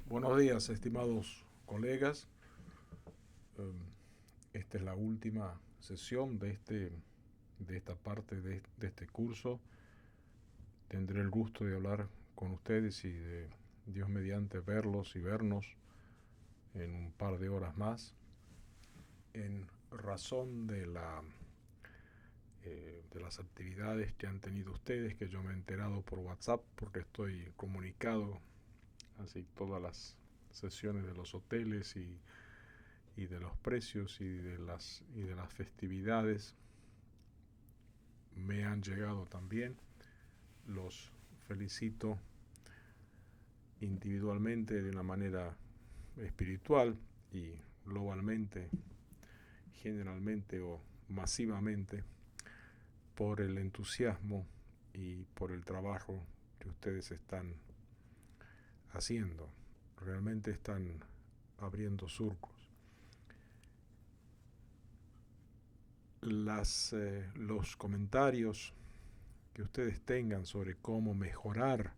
Buenos días, estimados colegas. Esta es la última sesión de esta parte de este curso. Tendré el gusto de hablar con ustedes y de Dios mediante verlos y vernos en un par de horas más. En razón de las actividades que han tenido ustedes, que yo me he enterado por WhatsApp, porque estoy comunicado así todas las sesiones de los hoteles y de los precios y de las festividades me han llegado también. Los felicito individualmente de una manera espiritual y globalmente, generalmente o masivamente, por el entusiasmo y por el trabajo que ustedes están haciendo. Realmente están abriendo surcos. Los comentarios que ustedes tengan sobre cómo mejorar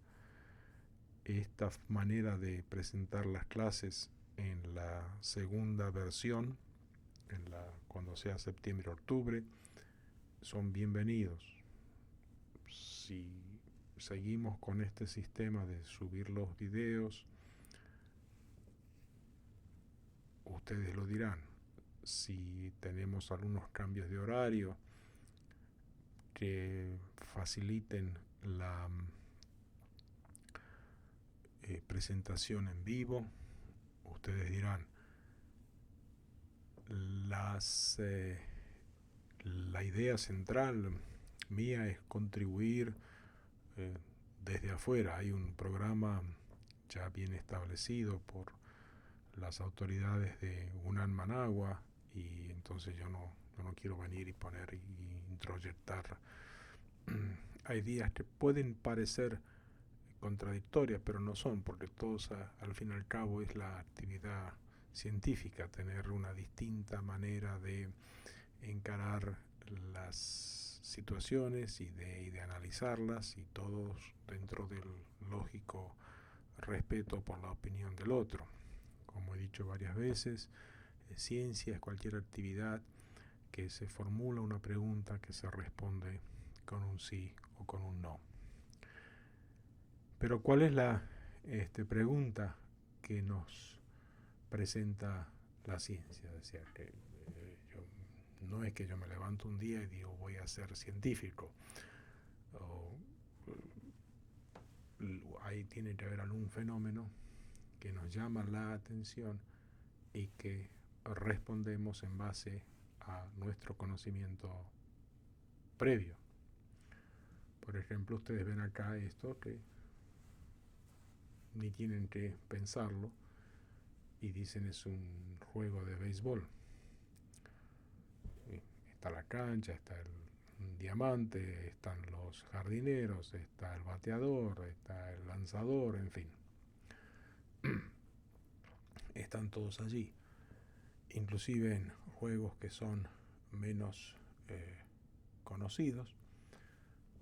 esta manera de presentar las clases en la segunda versión, cuando sea septiembre-octubre, son bienvenidos. Si seguimos con este sistema de subir los videos, ustedes lo dirán. Si tenemos algunos cambios de horario que faciliten la presentación en vivo, ustedes dirán. La idea central mía es contribuir eh, desde afuera. Hay un programa ya bien establecido por las autoridades de UNAM Managua, y entonces yo no quiero venir y poner y introyectar. Hay días que pueden parecer contradictorias, pero no son, porque todos al fin y al cabo es la actividad científica, tener una distinta manera de encarar las situaciones y de analizarlas, y todos dentro del lógico respeto por la opinión del otro. Como he dicho varias veces, ciencia es cualquier actividad que se formula una pregunta que se responde con un sí o con un no. Pero ¿cuál es la pregunta que nos presenta la ciencia? Es decir, que no es que yo me levanto un día y digo voy a ser científico. O, ahí tiene que haber algún fenómeno que nos llama la atención y que respondemos en base a nuestro conocimiento previo. Por ejemplo, ustedes ven acá esto que ni tienen que pensarlo y dicen es un juego de béisbol. Está la cancha, está el diamante, están los jardineros, está el bateador, está el lanzador, en fin. Están todos allí. Inclusive en juegos que son menos conocidos,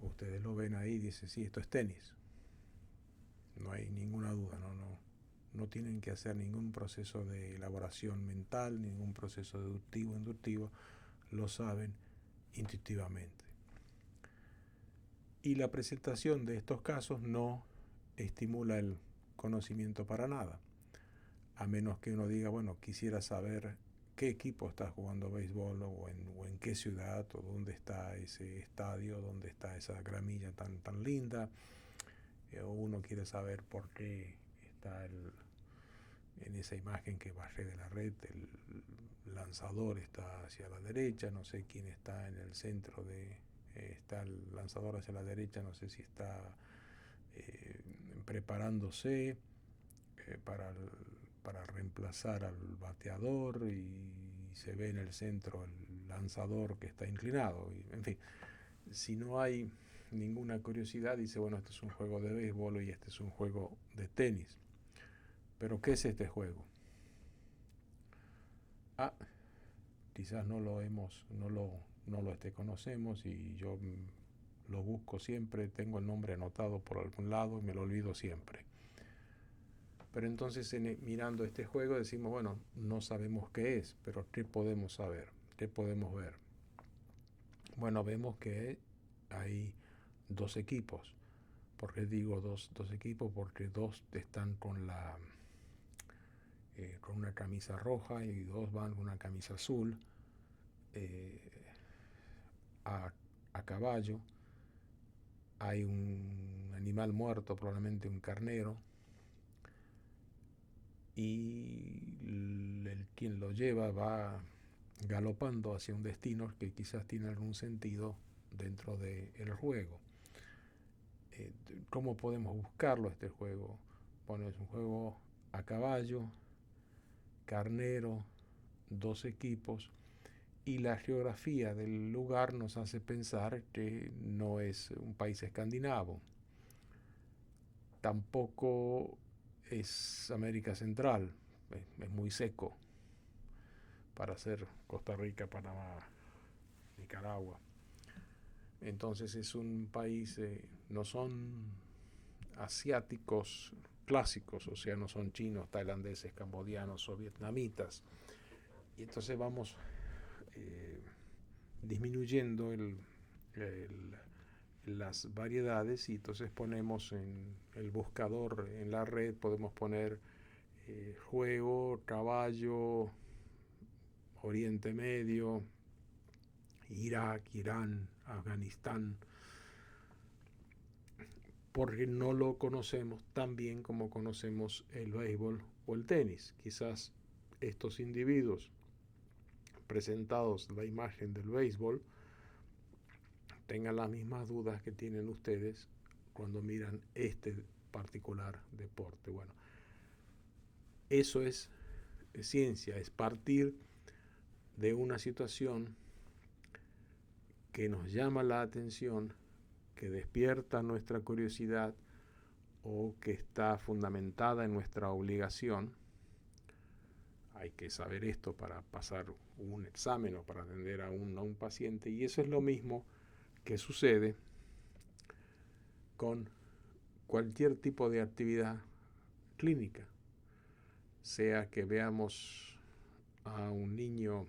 ustedes lo ven ahí y dicen, sí, esto es tenis. No hay ninguna duda, no tienen que hacer ningún proceso de elaboración mental, ningún proceso deductivo, inductivo, lo saben intuitivamente. Y la presentación de estos casos no estimula el conocimiento para nada, a menos que uno diga, bueno, quisiera saber qué equipo está jugando béisbol o en qué ciudad, o dónde está ese estadio, dónde está esa gramilla tan linda, o uno quiere saber por qué está en esa imagen que bajé de la red, el lanzador está hacia la derecha, no sé quién está en el centro está el lanzador hacia la derecha, no sé si está preparándose para reemplazar al bateador, y se ve en el centro el lanzador que está inclinado. En fin, si no hay ninguna curiosidad, dice, bueno, este es un juego de béisbol y este es un juego de tenis. Pero ¿qué es este juego? Quizás no lo conocemos, y yo lo busco siempre, tengo el nombre anotado por algún lado y me lo olvido siempre. Pero entonces mirando este juego decimos, bueno, no sabemos qué es, pero ¿qué podemos saber? ¿Qué podemos ver? Bueno, vemos que hay dos equipos. ¿Por qué digo dos equipos? Porque dos están con una camisa roja y dos van con una camisa azul eh, a caballo. Hay un animal muerto, probablemente un carnero, y quien lo lleva va galopando hacia un destino que quizás tiene algún sentido dentro del juego. ¿Cómo podemos buscarlo este juego? Bueno, es un juego a caballo, carnero, dos equipos, y la geografía del lugar nos hace pensar que no es un país escandinavo, tampoco es América Central, es muy seco para ser Costa Rica, Panamá, Nicaragua. Entonces es un país, no son asiáticos clásicos, o sea, no son chinos, tailandeses, cambodianos o vietnamitas. Y entonces vamos disminuyendo las variedades, y entonces ponemos en el buscador en la red, podemos poner juego, caballo, Oriente Medio, Irak, Irán, Afganistán, porque no lo conocemos tan bien como conocemos el béisbol o el tenis. Quizás estos individuos presentados la imagen del béisbol tengan las mismas dudas que tienen ustedes cuando miran este particular deporte. Bueno, eso es ciencia, es partir de una situación que nos llama la atención, que despierta nuestra curiosidad o que está fundamentada en nuestra obligación. Hay que saber esto para pasar un examen o para atender a un paciente, y eso es lo mismo que sucede con cualquier tipo de actividad clínica, sea que veamos a un niño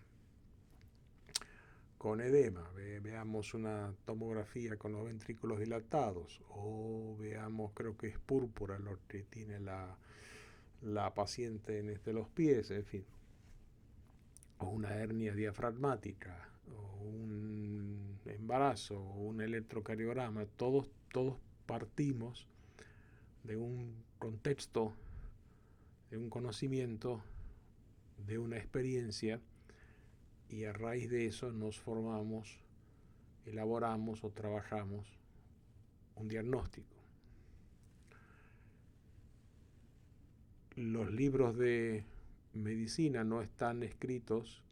con edema, veamos una tomografía con los ventrículos dilatados, o veamos, creo que es púrpura lo que tiene la paciente en los pies, en fin, o una hernia diafragmática, o un embarazo, o un electrocardiograma. Todos partimos de un contexto, de un conocimiento, de una experiencia, y a raíz de eso nos formamos, elaboramos o trabajamos un diagnóstico. Los libros de medicina no están escritos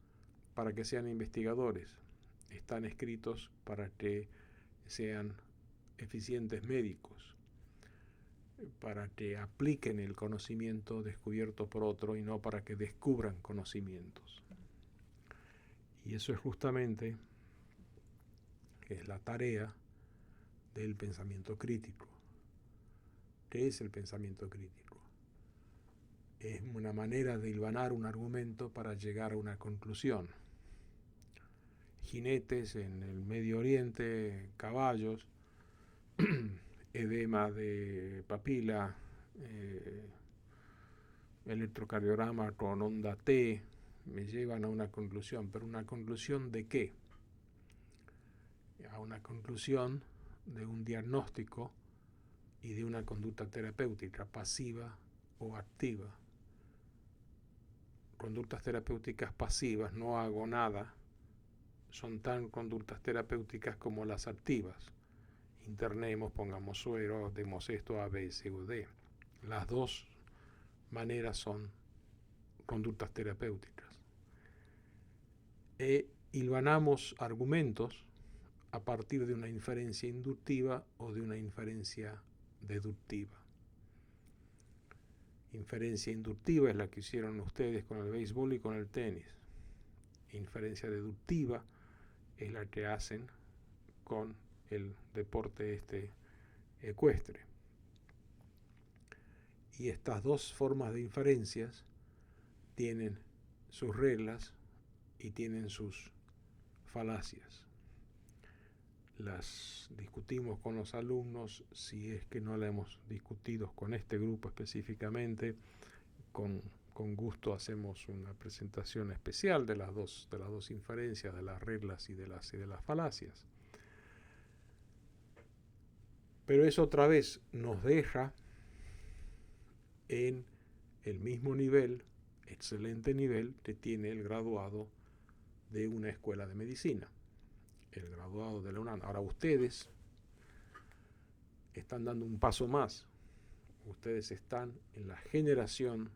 para que sean investigadores, están escritos para que sean eficientes médicos, para que apliquen el conocimiento descubierto por otro y no para que descubran conocimientos. Y eso es justamente la tarea del pensamiento crítico. ¿Qué es el pensamiento crítico? Es una manera de hilvanar un argumento para llegar a una conclusión. Jinetes en el Medio Oriente, caballos, edema de papila, electrocardiograma con onda T, me llevan a una conclusión. ¿Pero una conclusión de qué? A una conclusión de un diagnóstico y de una conducta terapéutica, pasiva o activa. Conductas terapéuticas pasivas, no hago nada, son tan conductas terapéuticas como las activas. Internemos, pongamos suero, demos esto, A, B, C o D. Las dos maneras son conductas terapéuticas. Hilvanamos argumentos a partir de una inferencia inductiva o de una inferencia deductiva. Inferencia inductiva es la que hicieron ustedes con el béisbol y con el tenis. Inferencia deductiva es la que hacen con el deporte ecuestre. Y estas dos formas de inferencias tienen sus reglas y tienen sus falacias. Las discutimos con los alumnos, si es que no la hemos discutido con este grupo específicamente, con gusto hacemos una presentación especial de las dos inferencias, de las reglas y de las falacias. Pero eso otra vez nos deja en el mismo nivel, excelente nivel, que tiene el graduado de una escuela de medicina, el graduado de la UNAM. Ahora ustedes están dando un paso más. Ustedes están en la generación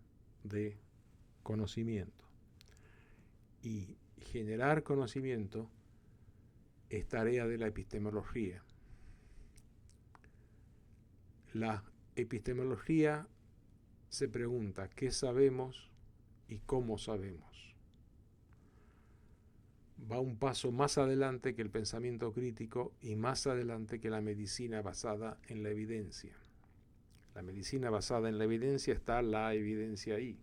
de conocimiento. Y generar conocimiento es tarea de la epistemología. La epistemología se pregunta qué sabemos y cómo sabemos. Va un paso más adelante que el pensamiento crítico y más adelante que la medicina basada en la evidencia. La medicina basada en la evidencia, está la evidencia ahí.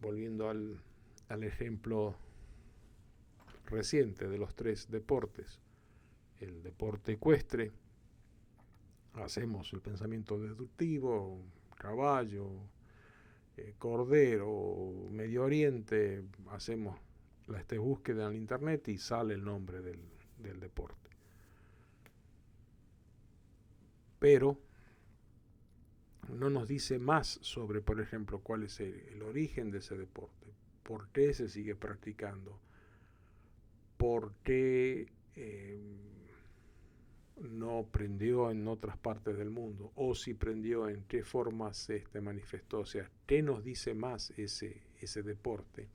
Volviendo al ejemplo reciente de los 3 deportes. El deporte ecuestre, hacemos el pensamiento deductivo, caballo, cordero, Medio Oriente, hacemos la búsqueda en internet y sale el nombre del deporte. Pero no nos dice más sobre, por ejemplo, cuál es el origen de ese deporte, por qué se sigue practicando, por qué no prendió en otras partes del mundo, o si prendió, en qué forma se manifestó. O sea, ¿qué nos dice más ese deporte?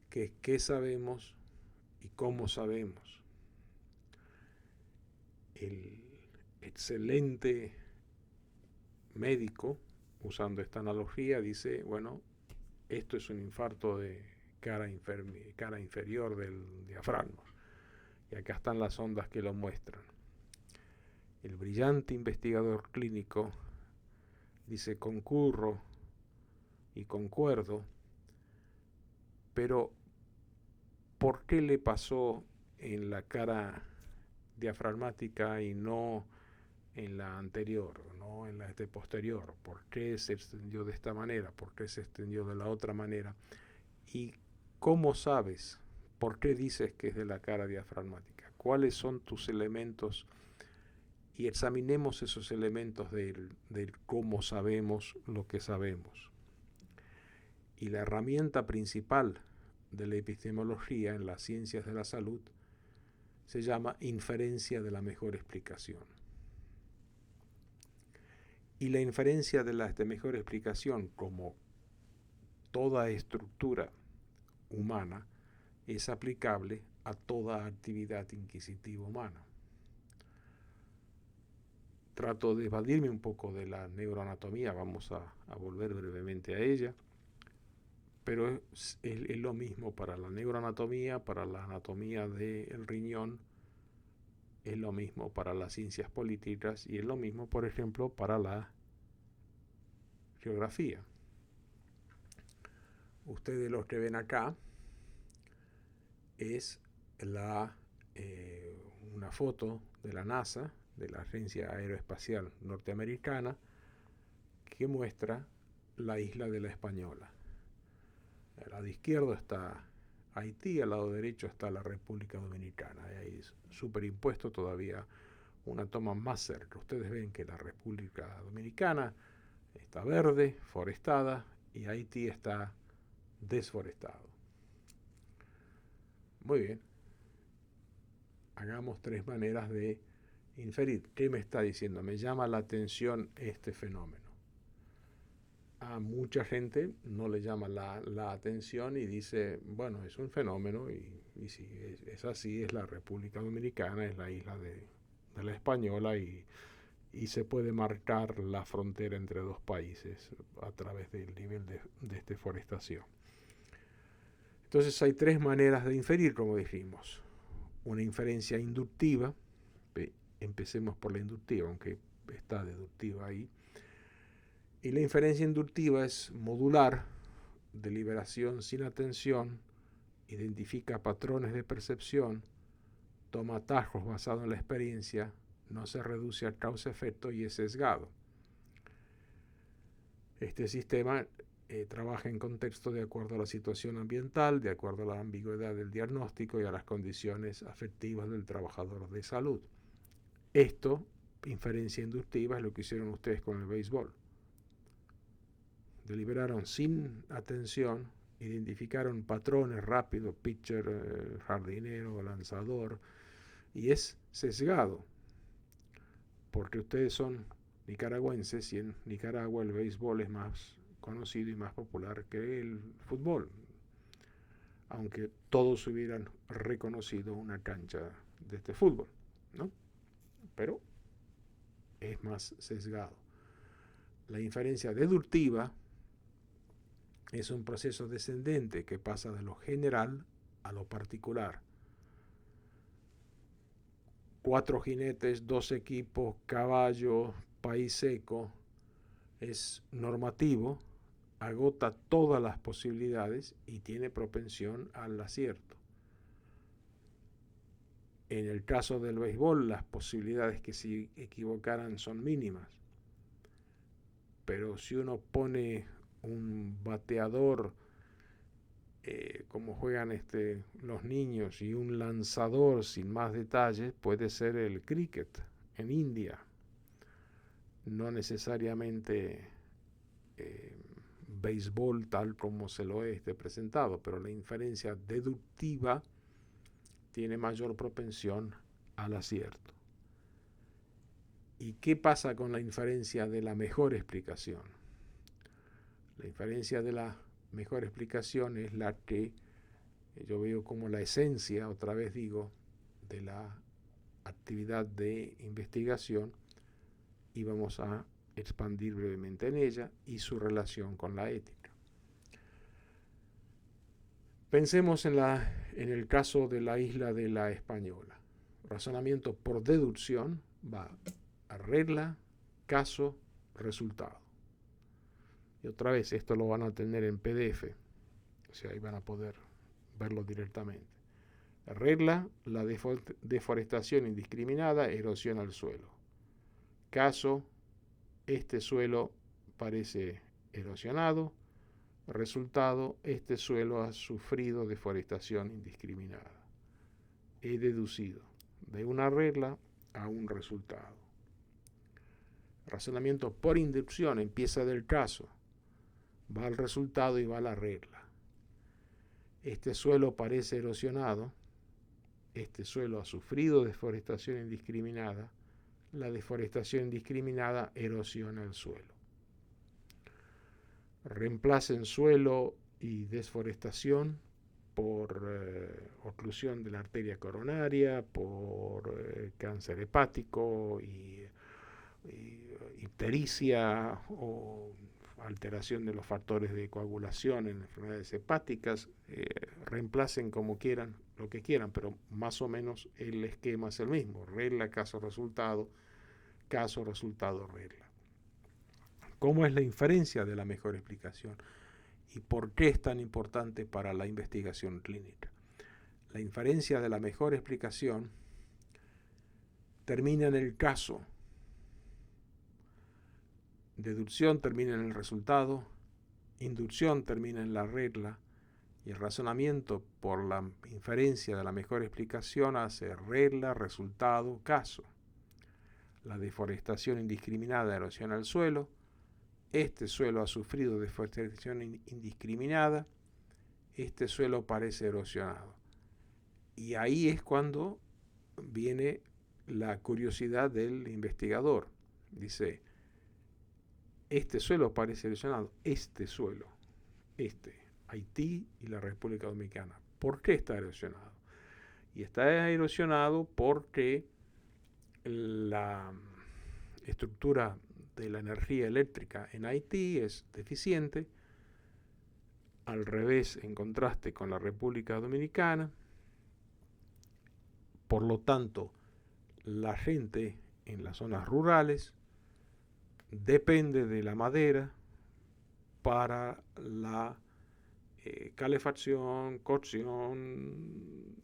¿Qué sabemos y cómo sabemos? El excelente médico, usando esta analogía, dice, bueno, esto es un infarto de cara inferior del diafragma. Y acá están las ondas que lo muestran. El brillante investigador clínico dice, concurro y concuerdo, pero ¿por qué le pasó en la cara diafragmática y no en la anterior, no en la posterior? ¿Por qué se extendió de esta manera? ¿Por qué se extendió de la otra manera? ¿Y cómo sabes? ¿Por qué dices que es de la cara diafragmática? ¿Cuáles son tus elementos? Y examinemos esos elementos del cómo sabemos lo que sabemos. Y la herramienta principal de la epistemología en las ciencias de la salud se llama inferencia de la mejor explicación. Y la inferencia de la mejor explicación, como toda estructura humana, es aplicable a toda actividad inquisitiva humana. Trato de evadirme un poco de la neuroanatomía, vamos a volver brevemente a ella, pero es lo mismo para la neuroanatomía, para la anatomía del riñón, es lo mismo para las ciencias políticas y es lo mismo, por ejemplo, para la geografía. Ustedes lo que ven acá es una foto de la NASA, de la Agencia Aeroespacial Norteamericana, que muestra la isla de La Española. Al lado izquierdo está Haití, al lado derecho está la República Dominicana. Y ahí es superimpuesto todavía una toma más cerca. Ustedes ven que la República Dominicana está verde, forestada, y Haití está desforestado. Muy bien. Hagamos 3 maneras de inferir. ¿Qué me está diciendo? Me llama la atención este fenómeno. A mucha gente no le llama la atención y dice, bueno, es un fenómeno y si es así, es la República Dominicana, es la isla de La Española y se puede marcar la frontera entre 2 países a través del nivel de deforestación. Entonces hay 3 maneras de inferir, como dijimos. Una inferencia inductiva, empecemos por la inductiva, aunque está deductiva ahí. Y la inferencia inductiva es modular, deliberación sin atención, identifica patrones de percepción, toma atajos basados en la experiencia, no se reduce al causa-efecto y es sesgado. Este sistema trabaja en contexto de acuerdo a la situación ambiental, de acuerdo a la ambigüedad del diagnóstico y a las condiciones afectivas del trabajador de salud. Esto, inferencia inductiva, es lo que hicieron ustedes con el béisbol. Deliberaron sin atención, identificaron patrones rápidos, pitcher, jardinero, lanzador, y es sesgado, porque ustedes son nicaragüenses y en Nicaragua el béisbol es más conocido y más popular que el fútbol, aunque todos hubieran reconocido una cancha de este fútbol, ¿no? Pero es más sesgado. La inferencia deductiva es un proceso descendente que pasa de lo general a lo particular. 4 jinetes, 2 equipos, caballo, país seco, es normativo, agota todas las posibilidades y tiene propensión al acierto. En el caso del béisbol, las posibilidades que se equivocaran son mínimas. Pero si uno pone un bateador, como juegan los niños, y un lanzador sin más detalles, puede ser el cricket en India. No necesariamente béisbol tal como se lo es presentado, pero la inferencia deductiva tiene mayor propensión al acierto. ¿Y qué pasa con la inferencia de la mejor explicación? La inferencia de la mejor explicación es la que yo veo como la esencia, otra vez digo, de la actividad de investigación, y vamos a expandir brevemente en ella y su relación con la ética. Pensemos en el caso de la isla de La Española. Razonamiento por deducción va a regla, caso, resultado. Y otra vez, esto lo van a tener en PDF, o sea, ahí van a poder verlo directamente. La regla, la deforestación indiscriminada erosiona el suelo. Caso, este suelo parece erosionado. Resultado, este suelo ha sufrido deforestación indiscriminada. He deducido de una regla a un resultado. Razonamiento por inducción empieza del caso, va al resultado y va a la regla. Este suelo parece erosionado, este suelo ha sufrido deforestación indiscriminada, la deforestación indiscriminada erosiona el suelo. Reemplacen suelo y desforestación por oclusión de la arteria coronaria, por cáncer hepático y ictericia o alteración de los factores de coagulación en enfermedades hepáticas. Reemplacen como quieran, lo que quieran, pero más o menos el esquema es el mismo: regla, caso, resultado, regla. ¿Cómo es la inferencia de la mejor explicación? ¿Y por qué es tan importante para la investigación clínica? La inferencia de la mejor explicación termina en el caso, deducción termina en el resultado, inducción termina en la regla, y el razonamiento por la inferencia de la mejor explicación hace regla, resultado, caso. La deforestación indiscriminada erosiona el suelo. Este suelo ha sufrido deforestación indiscriminada. Este suelo parece erosionado. Y ahí es cuando viene la curiosidad del investigador. Dice, este suelo parece erosionado. Este suelo, Haití y la República Dominicana. ¿Por qué está erosionado? Y está erosionado porque la estructura de la energía eléctrica en Haití es deficiente, al revés, en contraste con la República Dominicana. Por lo tanto, la gente en las zonas rurales depende de la madera para la calefacción, cocción,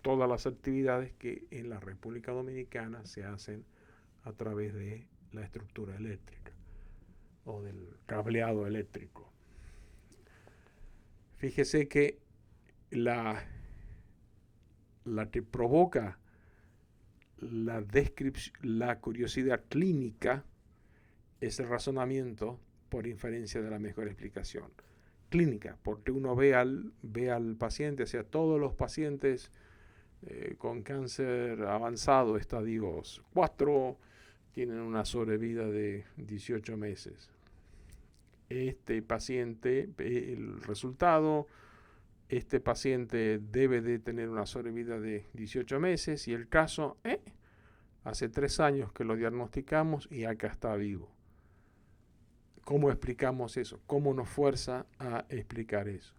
todas las actividades que en la República Dominicana se hacen a través de la estructura eléctrica o del cableado eléctrico. Fíjese que la que provoca la curiosidad clínica es el razonamiento por inferencia de la mejor explicación. Clínica, porque uno ve al paciente, o sea, todos los pacientes con cáncer avanzado, estadios 4, tienen una sobrevida de 18 meses. Este paciente, el resultado, este paciente debe de tener una sobrevida de 18 meses y el caso, hace 3 años que lo diagnosticamos y acá está vivo. ¿Cómo explicamos eso? ¿Cómo nos fuerza a explicar eso?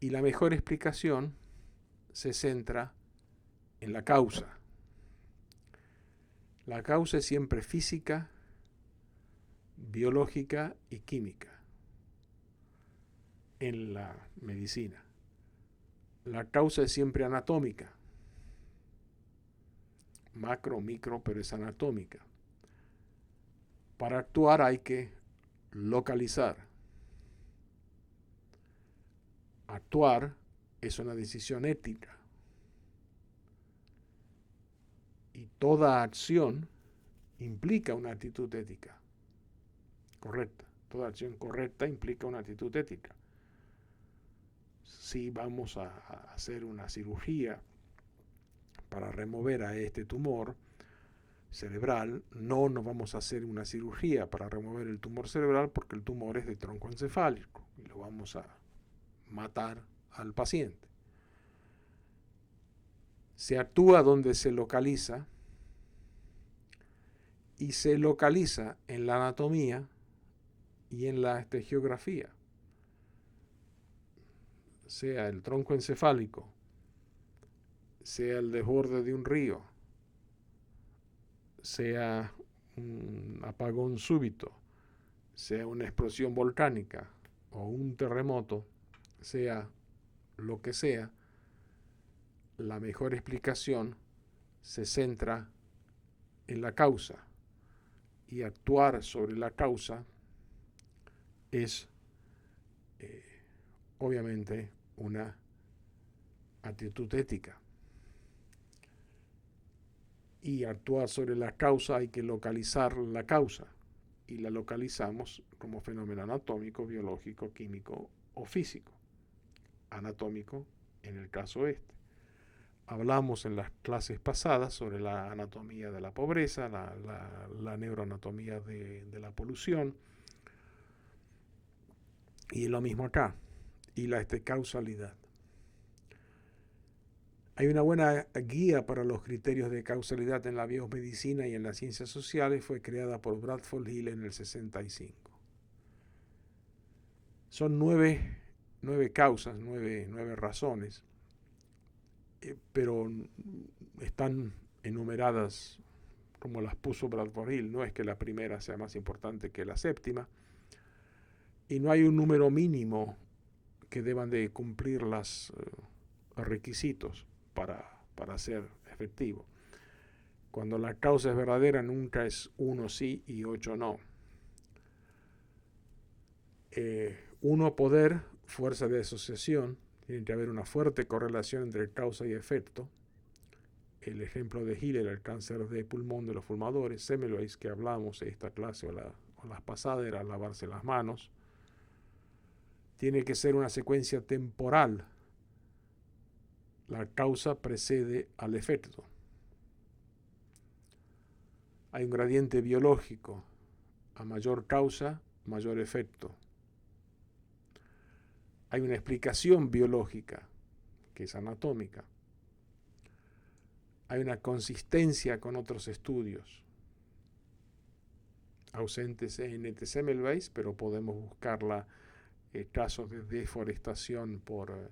Y la mejor explicación se centra en la causa. La causa es siempre física, biológica y química en la medicina. La causa es siempre anatómica, macro, micro, pero es anatómica. Para actuar hay que localizar. Actuar es una decisión ética. Y toda acción implica una actitud ética correcta. Toda acción correcta implica una actitud ética. Si vamos a hacer una cirugía para remover a este tumor cerebral, no vamos a hacer una cirugía para remover el tumor cerebral porque el tumor es de tronco encefálico y lo vamos a matar al paciente. Se actúa donde se localiza y se localiza en la anatomía y en la geografía, sea el tronco encefálico, sea el desborde de un río, sea un apagón súbito, sea una explosión volcánica o un terremoto, sea lo que sea, la mejor explicación se centra en la causa y actuar sobre la causa es obviamente una actitud ética. Y actuar sobre la causa hay que localizar la causa y la localizamos como fenómeno anatómico, biológico, químico o físico. Anatómico en el caso este. Hablamos en las clases pasadas sobre la anatomía de la pobreza, la neuroanatomía de la polución, y lo mismo acá, y la causalidad. Hay una buena guía para los criterios de causalidad en la biomedicina y en las ciencias sociales, fue creada por Bradford Hill en el 65. Son nueve causas, nueve razones, pero están enumeradas como las puso Bradford Hill. No es que la primera sea más importante que la séptima, y no hay un número mínimo que deban de cumplir los requisitos para ser efectivo. Cuando la causa es verdadera, nunca es 1 sí y 8 no. 1, poder, fuerza de asociación. Tiene que haber una fuerte correlación entre causa y efecto. El ejemplo de Hill era el cáncer de pulmón de los fumadores. Semmelweis, que hablamos en esta clase o las pasadas, era lavarse las manos. Tiene que ser una secuencia temporal. La causa precede al efecto. Hay un gradiente biológico. A mayor causa, mayor efecto. Hay una explicación biológica, que es anatómica. Hay una consistencia con otros estudios, ausentes en el Semmelweis, pero podemos buscarla casos de deforestación por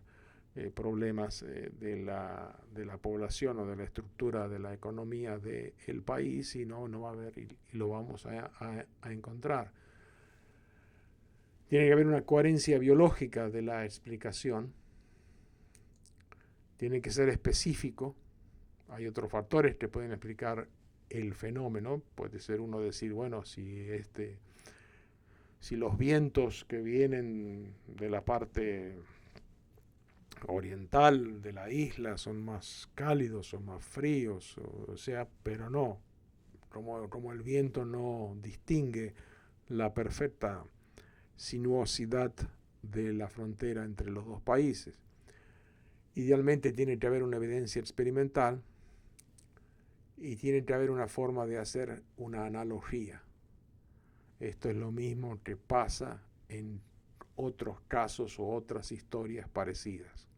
problemas de la población o de la estructura de la economía del país, y no va a haber, y lo vamos a encontrar. Tiene que haber una coherencia biológica de la explicación, tiene que ser específico. Hay otros factores que pueden explicar el fenómeno. Puede ser uno decir, bueno, si los vientos que vienen de la parte oriental de la isla son más cálidos o más fríos, o sea, pero no, como el viento no distingue la perfecta sinuosidad de la frontera entre los dos países. Idealmente tiene que haber una evidencia experimental y tiene que haber una forma de hacer una analogía. Esto es lo mismo que pasa en otros casos o otras historias parecidas.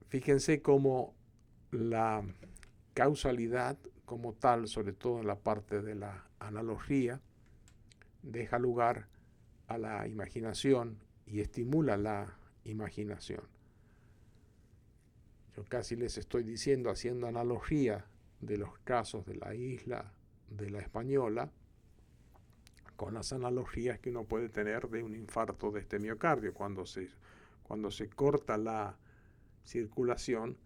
Fíjense cómo la causalidad como tal, sobre todo en la parte de la analogía, deja lugar a la imaginación y estimula la imaginación. Yo casi les estoy diciendo, haciendo analogía de los casos de la isla de La Española, con las analogías que uno puede tener de un infarto de este miocardio. Cuando se corta la circulación,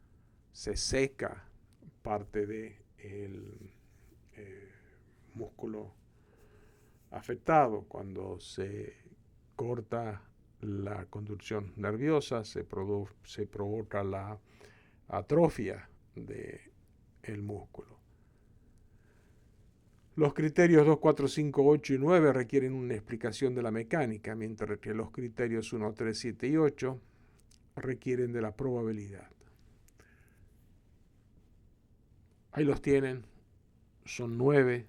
se seca parte del músculo afectado. Cuando se corta la conducción nerviosa, se provoca la atrofia del músculo. Los criterios 2, 4, 5, 8 y 9 requieren una explicación de la mecánica, mientras que los criterios 1, 3, 7 y 8 requieren de la probabilidad. Ahí los tienen, son 9.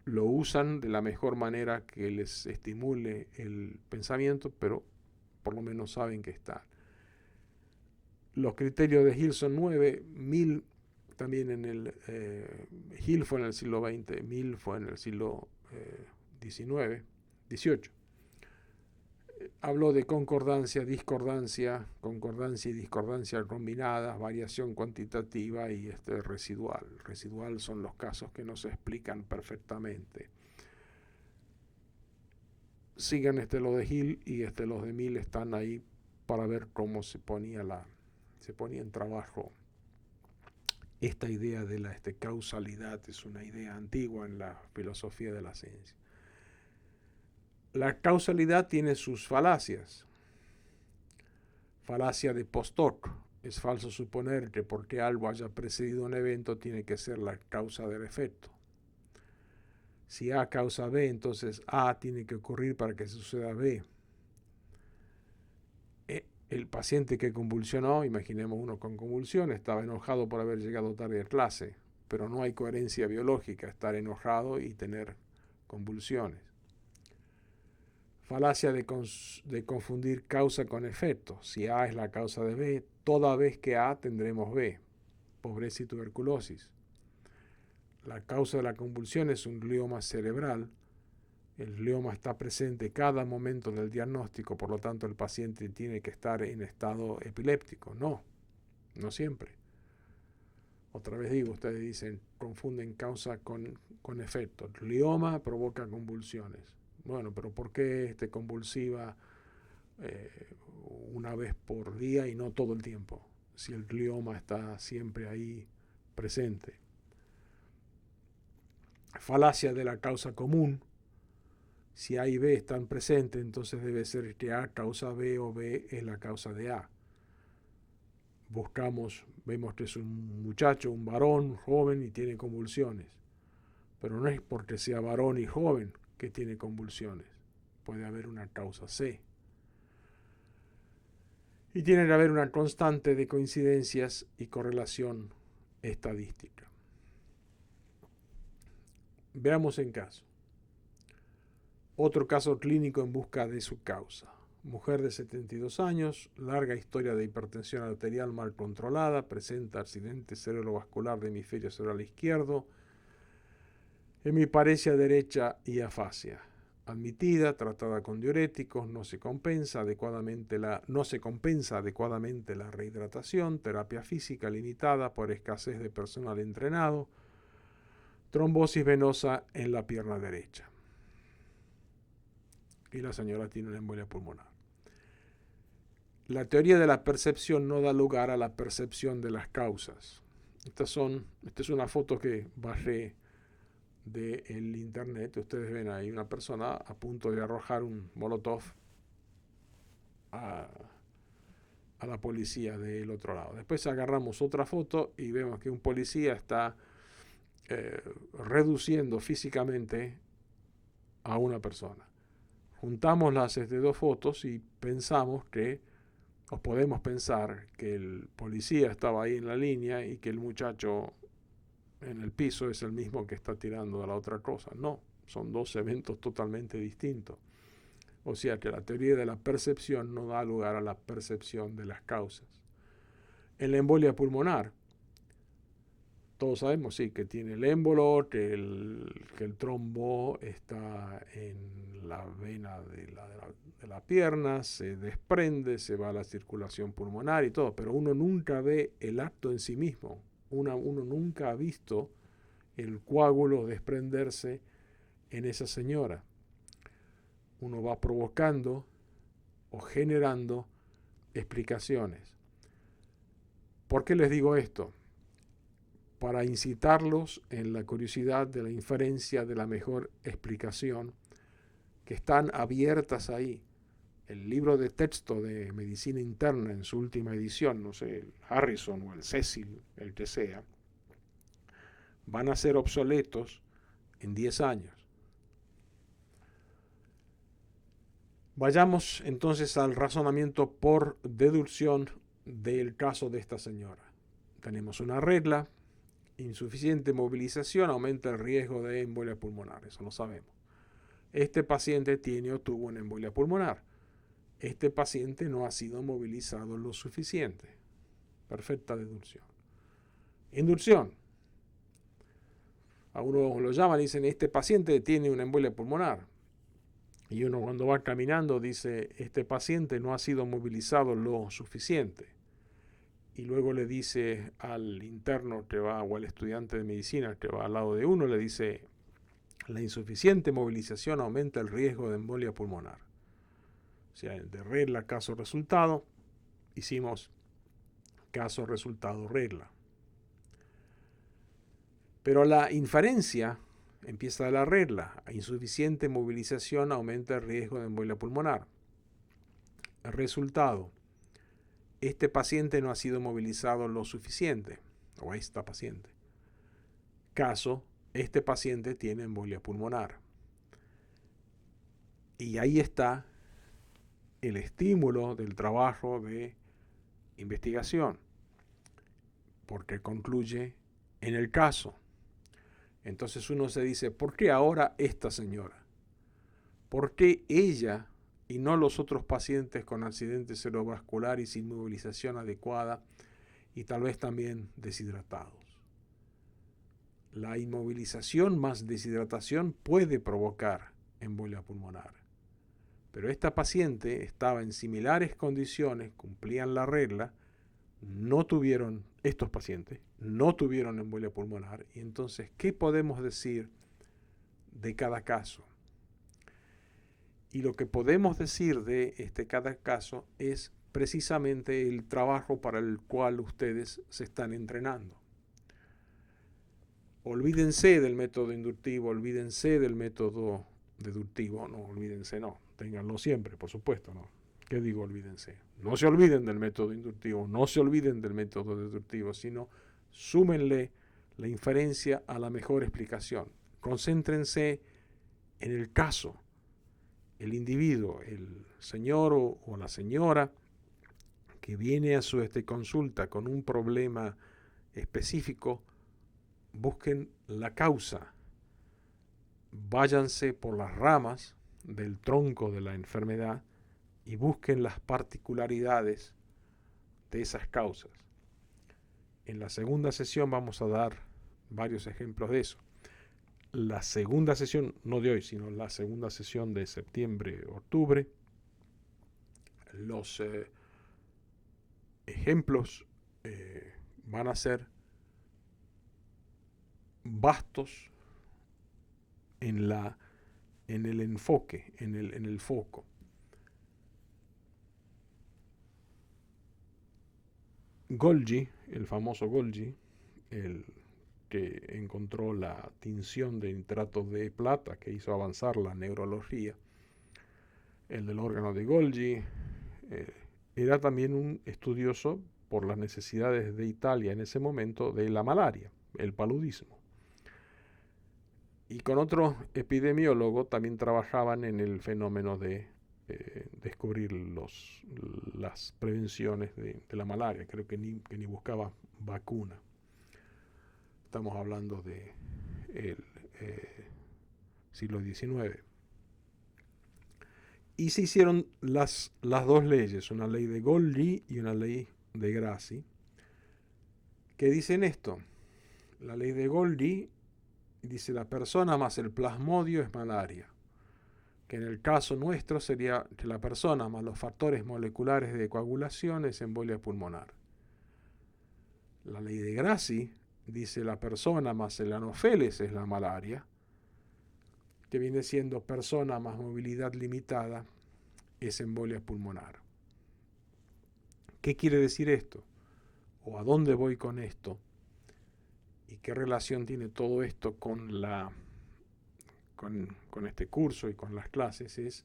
Lo usan de la mejor manera que les estimule el pensamiento, pero por lo menos saben que están. Los criterios de Hill son 9, Mill también Hill fue en el siglo XX, Mill fue en el siglo XVIII. Habló de concordancia, discordancia, concordancia y discordancia combinadas, variación cuantitativa y residual. Residual son los casos que no se explican perfectamente. Sigan lo de Hill y los de Mill están ahí para ver cómo se ponía en trabajo esta idea de la causalidad. Es una idea antigua en la filosofía de la ciencia. La causalidad tiene sus falacias. Falacia de post hoc. Es falso suponer que porque algo haya precedido un evento tiene que ser la causa del efecto. Si A causa B, entonces A tiene que ocurrir para que suceda B. El paciente que convulsionó, imaginemos uno con convulsión, estaba enojado por haber llegado tarde a clase, pero no hay coherencia biológica estar enojado y tener convulsiones. Falacia de confundir causa con efecto. Si A es la causa de B, toda vez que A tendremos B. Pobreza y tuberculosis. La causa de la convulsión es un glioma cerebral. El glioma está presente cada momento del diagnóstico, por lo tanto el paciente tiene que estar en estado epiléptico. No siempre. Otra vez digo, ustedes dicen, confunden causa con efecto. El glioma provoca convulsiones. Bueno, pero ¿por qué convulsiva una vez por día y no todo el tiempo? Si el glioma está siempre ahí presente. Falacia de la causa común. Si A y B están presentes, entonces debe ser que A causa B o B es la causa de A. Vemos que es un muchacho, un varón joven y tiene convulsiones. Pero no es porque sea varón y joven que tiene convulsiones. Puede haber una causa C. Y tiene que haber una constante de coincidencias y correlación estadística. Veamos en caso. Otro caso clínico en busca de su causa. Mujer de 72 años, larga historia de hipertensión arterial mal controlada, presenta accidente cerebrovascular de hemisferio cerebral izquierdo, hemiparesia derecha y afasia. admitida, tratada con diuréticos, no se compensa adecuadamente la rehidratación, terapia física limitada por escasez de personal entrenado, trombosis venosa en la pierna derecha. Y la señora tiene una embolia pulmonar. La teoría de la percepción no da lugar a la percepción de las causas. Esta es una foto que bajé del internet. Ustedes ven ahí una persona a punto de arrojar un molotov a la policía del otro lado. Después agarramos otra foto y vemos que un policía está reduciendo físicamente a una persona. Juntamos las dos fotos y podemos pensar que el policía estaba ahí en la línea y que el muchacho en el piso es el mismo que está tirando a la otra cosa. No, son dos eventos totalmente distintos. O sea que la teoría de la percepción no da lugar a la percepción de las causas. En la embolia pulmonar, todos sabemos, sí, que tiene el émbolo, que el trombo está en la vena de la pierna, se desprende, se va a la circulación pulmonar y todo, pero uno nunca ve el acto en sí mismo. Uno nunca ha visto el coágulo desprenderse en esa señora. Uno va provocando o generando explicaciones. ¿Por qué les digo esto? Para incitarlos en la curiosidad de la inferencia de la mejor explicación, que están abiertas ahí. El libro de texto de medicina interna en su última edición, no sé, el Harrison o el Cecil, el que sea, van a ser obsoletos en 10 años. Vayamos entonces al razonamiento por deducción del caso de esta señora. Tenemos una regla: insuficiente movilización aumenta el riesgo de embolia pulmonar, eso lo sabemos. Este paciente tiene o tuvo una embolia pulmonar. Este paciente no ha sido movilizado lo suficiente. Perfecta deducción. Inducción. A uno lo llaman y dicen, este paciente tiene una embolia pulmonar. Y uno cuando va caminando dice, este paciente no ha sido movilizado lo suficiente. Y luego le dice al interno que va, o al estudiante de medicina que va al lado de uno, le dice, la insuficiente movilización aumenta el riesgo de embolia pulmonar. O sea, de regla, caso, resultado, hicimos caso, resultado, regla. Pero la inferencia empieza de la regla. Insuficiente movilización aumenta el riesgo de embolia pulmonar. El resultado. Este paciente no ha sido movilizado lo suficiente. O esta paciente. Caso. Este paciente tiene embolia pulmonar. Y ahí está el estímulo del trabajo de investigación. Porque concluye en el caso. Entonces uno se dice, ¿por qué ahora esta señora? ¿Por qué ella y no los otros pacientes con accidente cerebrovascular y sin movilización adecuada y tal vez también deshidratados? La inmovilización más deshidratación puede provocar embolia pulmonar. Pero esta paciente estaba en similares condiciones, cumplían la regla, estos pacientes no tuvieron embolia pulmonar. Y entonces, ¿qué podemos decir de cada caso? Y lo que podemos decir de cada caso es precisamente el trabajo para el cual ustedes se están entrenando. Olvídense del método inductivo, olvídense del método deductivo, ténganlo siempre, por supuesto, no. ¿Qué digo olvídense? No se olviden del método inductivo, no se olviden del método deductivo, sino súmenle la inferencia a la mejor explicación. Concéntrense en el caso, el individuo, el señor o la señora que viene a su consulta con un problema específico. Busquen la causa, váyanse por las ramas del tronco de la enfermedad y busquen las particularidades de esas causas. En la segunda sesión vamos a dar varios ejemplos de eso. la segunda sesión, no de hoy, sino la segunda sesión de septiembre-octubre, los ejemplos van a ser vastos en el enfoque, en el foco. Golgi, el famoso Golgi, el que encontró la tinción de nitratos de plata que hizo avanzar la neurología, el del órgano de Golgi, era también un estudioso por las necesidades de Italia en ese momento de la malaria, el paludismo. Y con otro epidemiólogo también trabajaban en el fenómeno de descubrir las prevenciones de la malaria. Creo que ni buscaba vacuna. Estamos hablando del siglo XIX. Y se hicieron las dos leyes, una ley de Golgi y una ley de Grassi, que dicen esto. La ley de Golgi dice: la persona más el plasmodio es malaria, que en el caso nuestro sería que la persona más los factores moleculares de coagulación es embolia pulmonar. La ley de Grassi dice: la persona más el anófeles es la malaria, que viene siendo persona más movilidad limitada es embolia pulmonar. ¿Qué quiere decir esto? ¿O a dónde voy con esto? ¿Y qué relación tiene todo esto con este curso y con las clases? Es: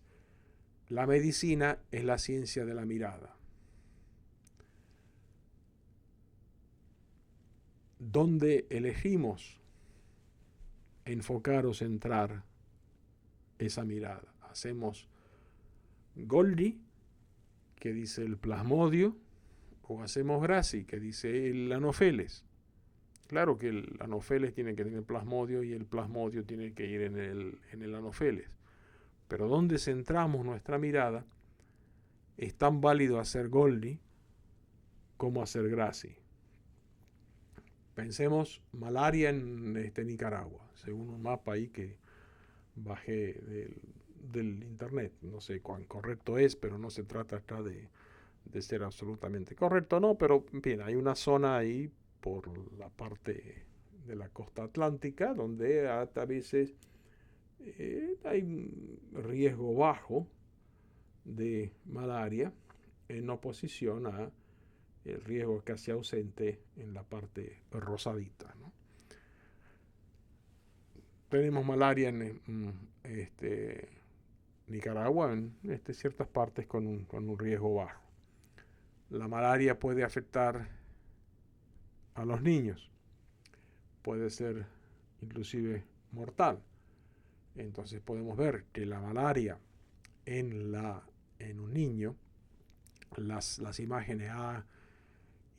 la medicina es la ciencia de la mirada. ¿Dónde elegimos enfocar o centrar esa mirada? Hacemos Golgi, que dice el plasmodio, o hacemos Grassi, que dice el anófeles. Claro que el anófeles tiene que tener plasmodio y el plasmodio tiene que ir en el anófeles. Pero donde centramos nuestra mirada es tan válido hacer Golgi como hacer Grassi. Pensemos malaria en Nicaragua, según un mapa ahí que bajé del internet. No sé cuán correcto es, pero no se trata acá de ser absolutamente correcto, no, pero bien, hay una zona ahí por la parte de la costa atlántica donde a veces hay riesgo bajo de malaria en oposición a el riesgo casi ausente en la parte rosadita, ¿no? Tenemos malaria en Nicaragua, en ciertas partes con un riesgo bajo. La malaria puede afectar a los niños, puede ser inclusive mortal. Entonces podemos ver que la malaria en un niño, las imágenes A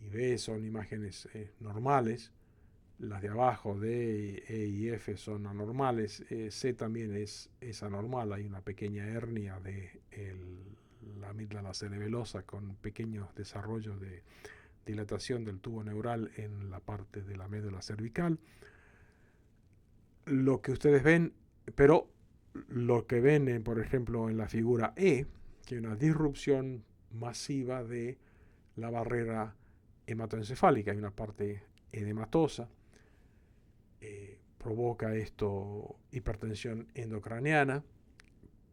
y B son imágenes normales, las de abajo, D, E y F son anormales, C también es anormal, hay una pequeña hernia de la amígdala cerebelosa con pequeños desarrollos de dilatación del tubo neural en la parte de la médula cervical. Lo que ustedes ven, pero lo que ven, por ejemplo, en la figura E, que hay una disrupción masiva de la barrera hematoencefálica, hay una parte edematosa, provoca esto hipertensión endocraniana,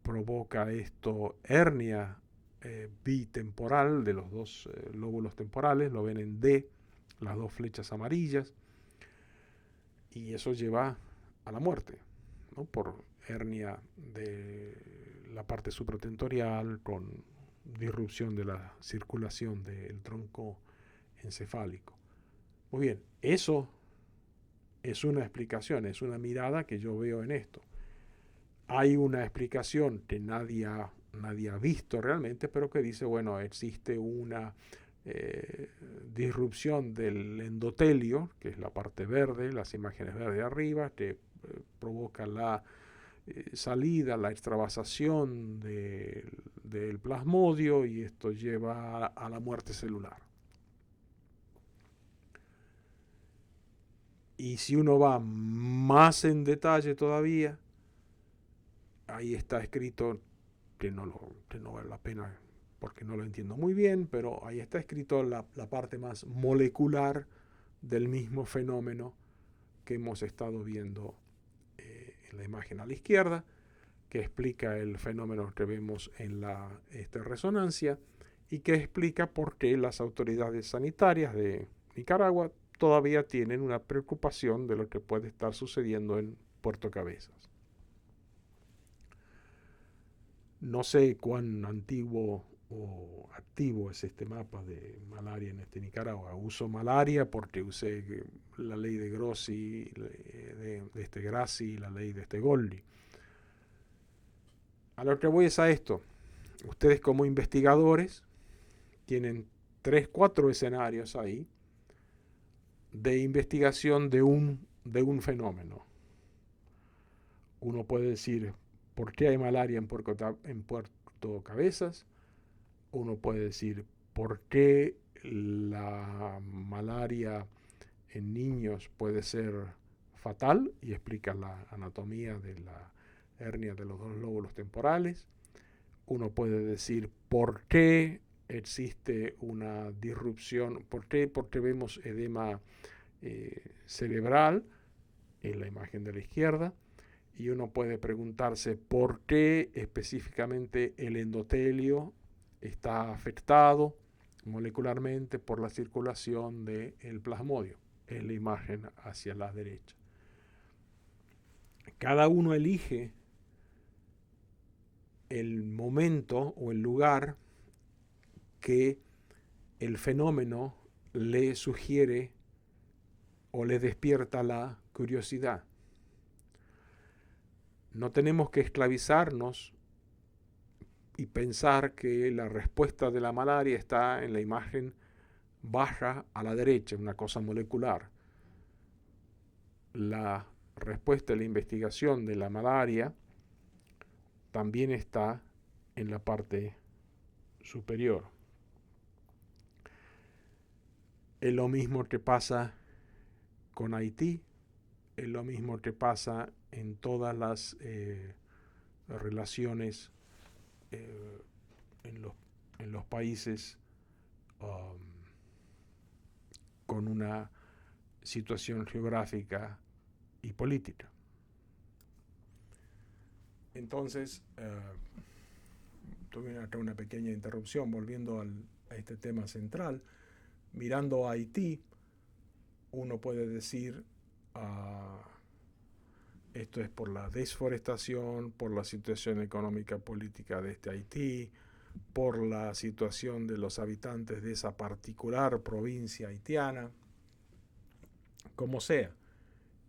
provoca esto hernia bitemporal de los dos lóbulos temporales, lo ven en D, las dos flechas amarillas, y eso lleva a la muerte, ¿no? Por hernia de la parte supratentorial con disrupción de la circulación del tronco encefálico. Muy bien, eso es una explicación, es una mirada que yo veo en esto. Hay una explicación que nadie ha visto realmente, pero que dice, bueno, existe una disrupción del endotelio, que es la parte verde, las imágenes verdes arriba, que provoca la salida, la extravasación del plasmodio, y esto lleva a la muerte celular. Y si uno va más en detalle todavía, ahí está escrito, que no vale la pena porque no lo entiendo muy bien, pero ahí está escrito la parte más molecular del mismo fenómeno que hemos estado viendo en la imagen a la izquierda, que explica el fenómeno que vemos en la resonancia y que explica por qué las autoridades sanitarias de Nicaragua todavía tienen una preocupación de lo que puede estar sucediendo en Puerto Cabezas. No sé cuán antiguo o activo es este mapa de malaria en Nicaragua. Uso malaria porque usé la ley de Grossi, de Grassi y la ley de Goldie. A lo que voy es a esto. Ustedes como investigadores tienen 3, 4 escenarios ahí de investigación de un fenómeno. Uno puede decir, ¿por qué hay malaria en Puerto Cabezas? Uno puede decir, ¿por qué la malaria en niños puede ser fatal? Y explica la anatomía de la hernia de los 2 lóbulos temporales. Uno puede decir, ¿por qué existe una disrupción? ¿Por qué? Porque vemos edema cerebral en la imagen de la izquierda. Y uno puede preguntarse por qué específicamente el endotelio está afectado molecularmente por la circulación del plasmodio, en la imagen hacia la derecha. Cada uno elige el momento o el lugar que el fenómeno le sugiere o le despierta la curiosidad. No tenemos que esclavizarnos y pensar que la respuesta de la malaria está en la imagen baja a la derecha, una cosa molecular. La respuesta de la investigación de la malaria también está en la parte superior. Es lo mismo que pasa con Haití, es lo mismo que pasa en todas las relaciones en los países con una situación geográfica y política. Entonces, tuve acá una pequeña interrupción volviendo a este tema central. Mirando a Haití, uno puede decir, esto es por la desforestación, por la situación económica política de Haití, por la situación de los habitantes de esa particular provincia haitiana, como sea.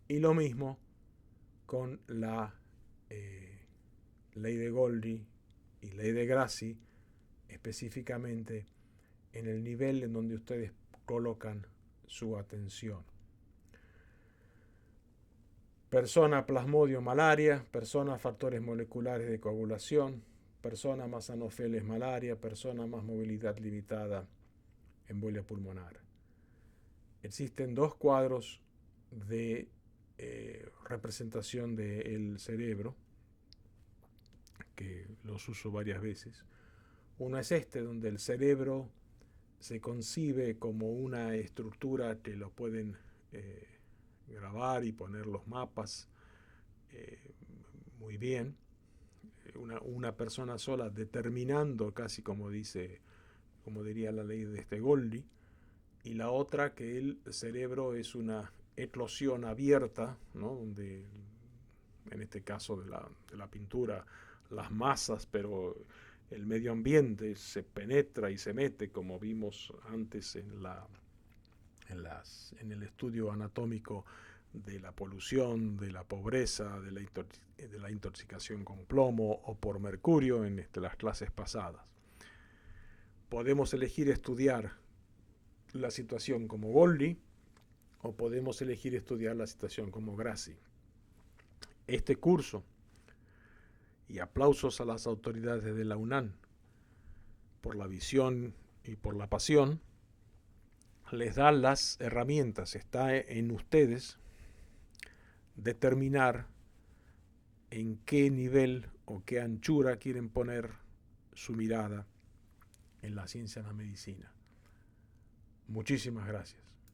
Y lo mismo con la ley de Goldie y ley de Grassi, específicamente en el nivel en donde ustedes colocan su atención. Persona, plasmodio, malaria. Persona, factores moleculares de coagulación. Persona más anopheles, malaria. Persona más movilidad limitada, embolia pulmonar. Existen 2 cuadros de representación del cerebro que los uso varias veces. Uno es donde el cerebro se concibe como una estructura que lo pueden grabar y poner los mapas muy bien. Una persona sola determinando, casi como diría la ley de Goldie, y la otra que el cerebro es una eclosión abierta, ¿no? Donde en este caso de la pintura, las masas, pero el medio ambiente se penetra y se mete, como vimos antes en el estudio anatómico de la polución, de la pobreza, de la intoxicación con plomo o por mercurio en las clases pasadas. Podemos elegir estudiar la situación como Goldie o podemos elegir estudiar la situación como Grassi. Este curso, y aplausos a las autoridades de la UNAM por la visión y por la pasión, les da las herramientas. Está en ustedes determinar en qué nivel o qué anchura quieren poner su mirada en la ciencia de la medicina. Muchísimas gracias.